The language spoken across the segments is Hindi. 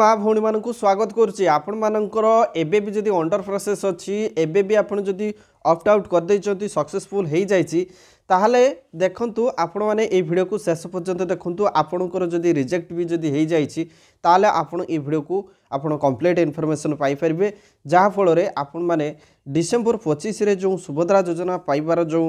माँ भौणी मानक स्वागत करुच्ची आपण मानकर एबे भी जदि अंडर प्रोसेस अच्छी एबे भी आपण जदि ऑप्ट आउट कर देइचंती सक्सेसफुल हो जाइए ताहले देखंतु आपण माने ए वीडियो को शेष पर्यंत देखंतु आपणकर जदि रिजेक्ट भी जदि हो जाइए ताहले आपण ए वीडियो को आपण कंप्लीट इनफॉरमेशन पाई परिबे जहा फल रे आपण माने डिसेंबर 25 रे जो सुभद्रा योजना पाइबार जो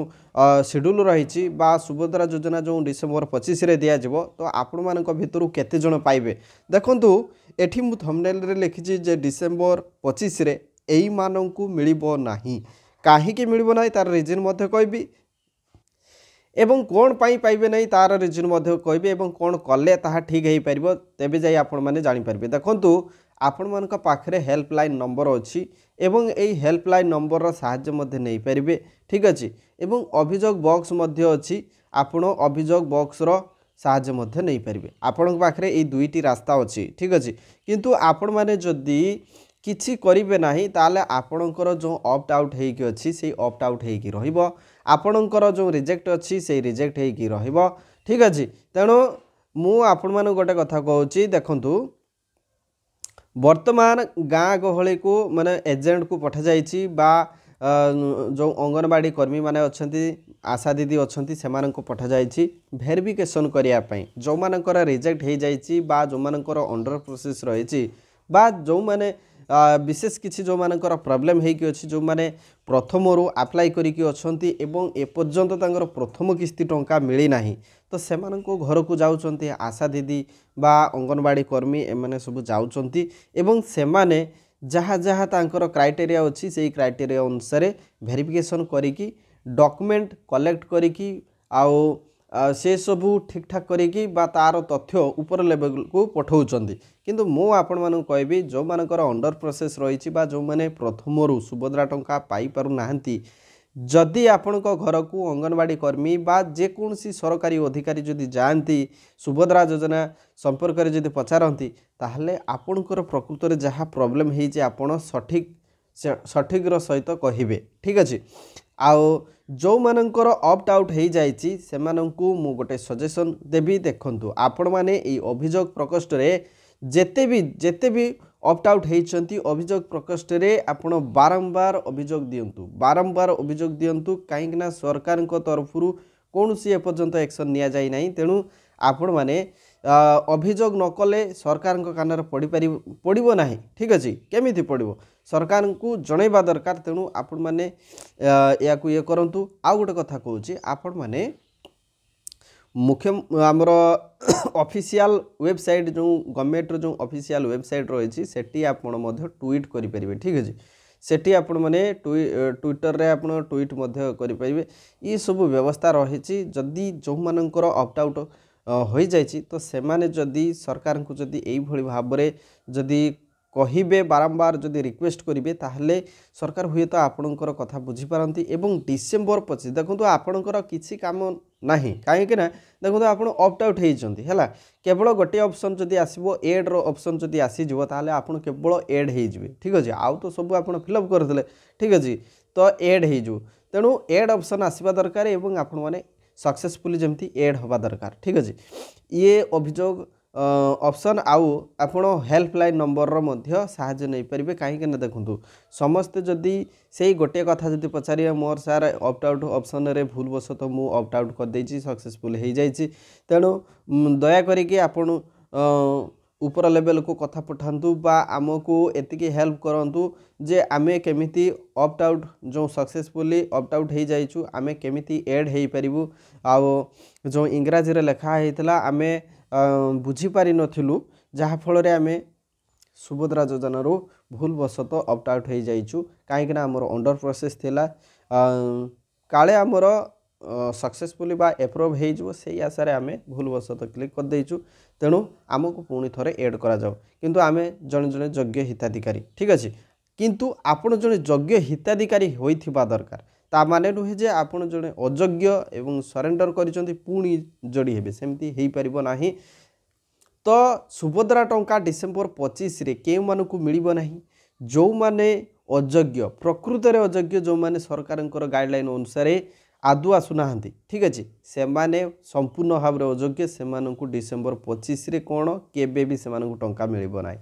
शेड्यूल रही बा सुभद्रा योजना जो डिसेंबर 25 रे दिया जिवो तो आपण मानक भितरु केते जण पाइबे देखंतु एठी मु थंबनेल रे लिखिछि जे डिसेंबर 25 रे एई माननकु मिलिबो नाही काहे कि मिलिबो नाही तार रीजन मध्ये कहबी एवं कौन पाई पाइबे नहीं तार रिजन मध्ये कहबे एवं कौन कले ताहा ठीक हो पारिबो तेबे जाई आपण माने जानि पारिबे देखंतु आपण मानक पाखरे हेल्पलाइन नंबर अछि एवं एई हेल्पलाइन नंबर रो सहाय्य मध्ये नै पारिबे ठीक अछि एवं अभियोग बॉक्स मध्ये अछि आपण अभियोग बॉक्स रो सहाय्य मध्ये नै पारिबे आपण पाखरे एई दुईटी रास्ता अछि ठीक अछि किंतु आपण माने जदी किछि करिवे नाही ताले आपणकर जो ऑप्ट आउट हेकी अछि से ऑप्ट आउट हेकी रहिबो आपणकर जो रिजेक्ट अछि से रिजेक्ट हेकी रहिबो ठीक अछि तेणु मु आपण माने गोटे कथा कहूची देखंतु वर्तमान गाँ गहली को माने एजेंट को पठा जाइछि बा जो अंगनवाड़ी कर्मी माने अछंती आशा दीदी अछंती सेमान को पठा जाइछि वेरिफिकेशन करिया पई जो मानकर रिजेक्ट हे जाइछि बा जो मानकर अंडर प्रोसेस रहिछि बा जो माने विशेष किसी जो मानकर प्रॉब्लम हेकी अछि जो माने प्रथम रु अप्लाई करिकी अछंती एवं ए पर्यंत तांगर प्रथम किस्ती टंका मिली नाही तो सेमान को घर को जाउचंती आशा दीदी बा अंगनवाड़ी कर्मी एमाने सब जाउचंती एवं सेमाने जहाँ जहाँ तांकर क्राइटेरिया अछि सेही क्राइटेरिया अनुसार वेरिफिकेशन करिकी डॉक्यूमेंट कलेक्ट करिकी आउ से सबू ठीक ठाक करिकी बा तार तथ्य ऊपर लेवल को पठाउचंती किंतु मो आपण मानू कहबी जो मानकर अंडर प्रोसेस रही बा जो माने प्रथम रु सुभद्रा टंका पाई पारु नाहंती जदि आपणक घर को अंगनवाड़ी कर्मी बा जेकोसी सरकारी अधिकारी जदि जाती सुभद्रा योजना संपर्क में जदि पचारती ताहले आपणकर प्रकृत में जहाँ प्रोब्लेम होइए आपण सठिक सहित कहिबे ठीक अच्छे आउ जो मानकर ऑप्ट आउट हो जाइछि सेमानंकु मु गोटे सजेशन देबी देखंतु आपण माने ए अभियोग प्रकोष्ठ रे जेते भी ऑप्ट आउट होइछंती अभियोग प्रकोष्ठ रे आपण बारंबार अभियोग दियंतु काहे कि ना सरकार को तरफरु कोनोसी एपर्यंत एक्शन निया जाई नाही तेणु आपण माने अभियोग न कले सरकार कान पड़ो ना ठीक अच्छे केमिति पड़ो सरकार को जनइबा दरकार तेणु आपण माने या ये करंतु आउ गोटे कथा कहूँ आपण माने मुख्य आमर ऑफिशियल वेबसाइट जो गवर्नमेंट जो ऑफिशियल वेबसाइट रही सेठी आपण मध्य ट्वीट करि परिबे ठीक अच्छे सेठी आपण माने ट्विटर रे आपण ट्वीट मध्य करि परिबे ई सब व्यवस्था रही जदि जो मानकर ऑप्ट आउट हो जाइए तो सेमाने जदि सरकार को जदि एई भली भाव रे जदि कहिबे बारंबार जदि रिक्वेस्ट करिवे ताहले सरकार हुए तो आपणकर कथा बुझी पारंती एवं डिसेंबर 25 देखंतु आपणकर किछि काम नाही काहे कि ना देखंतु आपण ऑप्ट आउट हेइचंती हैला केवल गोटे ऑप्शन जदि आसीबो एड रो ऑप्शन जदि आसी जिवो ताहले आपण केवल एड हेइ जिवे ठीक अछि आउ तो सब आपण फिलअप करथिले ठीक अछि तो एड हेइ जो तेणु एड ऑप्शन आसीबा दरकार एवं आपण माने सक्सेसफुली जमती एड हवा दरकार ठीक अच्छे ये अभियोग ऑप्शन आउ आपण हेल्पलाइन नंबर रो मध्य सहाय्य नहीं पारिबे काहे ना देखंतु समस्त जदि सेही गोटे कथा जदि पचारिए मोर सार ऑप्ट आउट ऑप्शन रे भूल वशत मु ऑप्ट आउट कर देछि सक्सेसफुल हो जाइछि तेणु दया करिके आपण ऊपर लेवल को कथा पठांतु बा आमको एतिकी हेल्प करंतु जे आमे केमिति ऑप्ट आउट जो सक्सेसफुली ऑप्ट आउट हो जाइछु आमे केमिति ऐड हेइ परिबु आउ जो इंग्राजी रे लिखा हेइतला आमे बुझी पारि नथिलु जहा फल रे आमे सुभद्रा योजना रो भूल वशत ऑप्ट आउट हो जाइछु काहे कि ना हमर अंडर प्रोसेस थिला काले हमर सक्सेसफुली बा एप्रूव हो जो से आशा आमे भूलवशत क्लिक कर देइछु तेणु आमको पुणी थरे ऐड करा जाओ किंतु आमे जने जने योग्य हिताधिकारी ठीक अच्छे किंतु आपण जने योग्य हिताधिकारी होइथिबा दरकार ता माने नुहे जे आपण जने अयोग्य एवं सरेंडर करिसंती पुणी जोड़ी हेबे सेमती हेइ परिबो नाही तो सुभद्रा टंका डिसेंबर 25 रे के मानकु मिलिबो नाही जो माने अयोग्य प्रकृत रे अयोग्य जो माने सरकारनकर गाइडलाइन अनुसार आदु आसुना ठीक अच्छे से माने संपूर्ण भाव में अयोग्य से डिसेंबर 25 रे कौन केबे भी से टंका मिलिबो नाही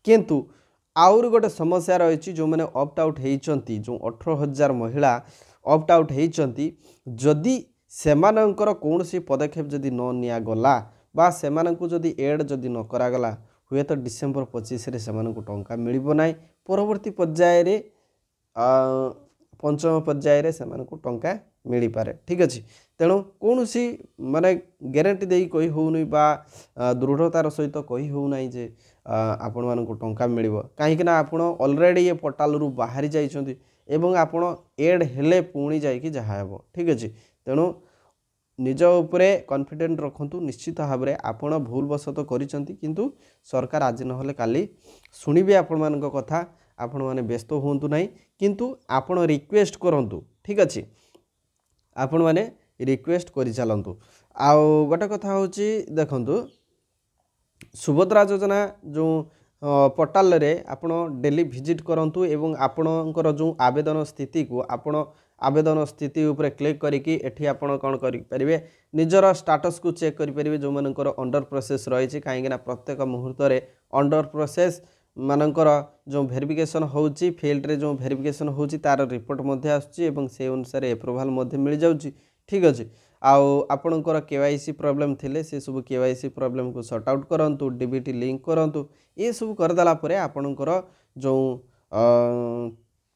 किंतु आउर गोटे समस्या रही जो मैंने ऑप्ट आउट होती जो 18,000 महिला ऑप्ट आउट होती जदि सेमानंकर कौन सी पदक्षेप जदि न निगला बा सेमानंकु जदि एड जदि न करागला हुए तो डिसेम्बर 25 रे सेमानंकु टंका मिलिबो नाही परवर्ती पर्याय रे पंचम पर्याय रे सेमानंकु टंका मिली पारे ठीक अछि तेणु कौन सी माने ग्यारंटी देई कही होउनी बा दृढ़तार सहित कही हो नाही जे आपण मानकु टंका मिलिबो काहे कि ना आपण ऑलरेडी ये पोर्टल रु बाहरी जाइछंती एवं आपण एड हेले पुणी जाई कि जहा हेबो ठीक अछि तेणु निज उपरे कॉन्फिडेंट रखंतु निश्चित भाव में आपण भूल बसत करिसंती किंतु सरकार आज नहले काली सुनिबे आपण मानक कथा आपण माने व्यस्त होंतु नाही किंतु आपण रिक्वेस्ट करंतु ठीक अछि आपण माने रिक्वेस्ट करि चलंतु आ गोटे कथा होची देखंतु सुभद्रा योजना जो पोर्टाल रे आपण डेली विजिट करंतु एवं आपणकर जो आवेदन स्थिति को आपण आवेदन स्थिति उपरे क्लिक करिकी एठी आपण कोन करि परिबे निजर स्टेटस को चेक करि परिबे जो मानकर अंडर प्रोसेस रही छि काहे ना प्रत्येक मुहूर्त रे अंडर प्रोसेस मानकर जो वेरिफिकेशन होची फील्ड रे जो वेरिफिकेशन होची तार रिपोर्ट मध्ये आछी एवं से अनुसार अप्रूवल मध्ये मिल जाउची ठीक अछि आउ आपणकर केवाईसी प्रॉब्लम थिले से सब केवाईसी प्रॉब्लम को सॉर्ट आउट करंतु डीबीटी लिंक करंतु ये सब करदेला परे आपणकर जो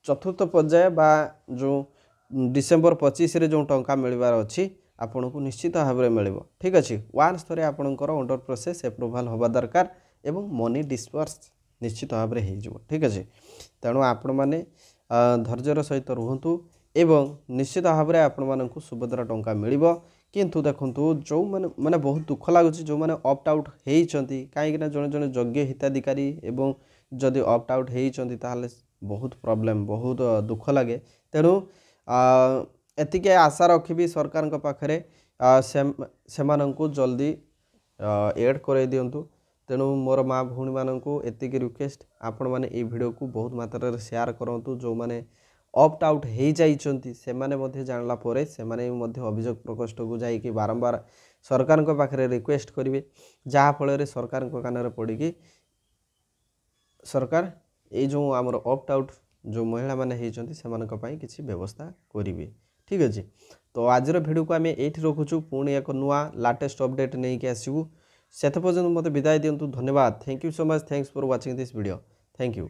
चतुर्थ पर्याय बा जो डिसेम्बर 25 रे जो टंका मिलबार अछि आपन को निश्चित भाव में मिल ठीक अच्छे वान्स थे आपणकर अंडर प्रोसेस अप्रूवल होगा दरकार एवं मनी डिस्पर्स निश्चित भाव में हो ठीक अच्छे तेणु आपण मैंने धैर्यर सहित रुहतु एवं निश्चित भाव में आपण मानक सुभद्रा टंका मिल किंतु देखंतु जो माने बहुत दुख लगुच जो मैंने ऑप्ट आउट होती कहीं जड़े जड़े योग्य हिताधिकारी एवं जदि ऑप्ट आउट होती बहुत प्रॉब्लम बहुत दुख लगे तेणु एतिक आशा रखी सरकार पाखे से जल्दी एड कर दिंतु तेणु मोर माँ भौणी मानक एतिक रिक्वेस्ट आपण मैंने ये वीडियो को बहुत मात्रा शेयर करूँ जो मैंने ऑप्ट आउट हो जाइछंती से माने जानला परे से माने अभियोग प्रकोष्ठ को जाइए बारंबार सरकार पाखे रिक्वेस्ट करेंगे जहाँ फल सरकार कान पड़ी सरकार ये जो आमर ऑप्ट आउट जो महिला माने होती से किसी व्यवस्था करेंगे ठीक अच्छे तो आज वीडियो को आम ये रखुचु पुणी एक नुआ लाटेस्ट अपडेट नहीं कि आसू से पर्यटन मत विदाय दिंतु धन्यवाद thank you so much thanks for watching this video thank you.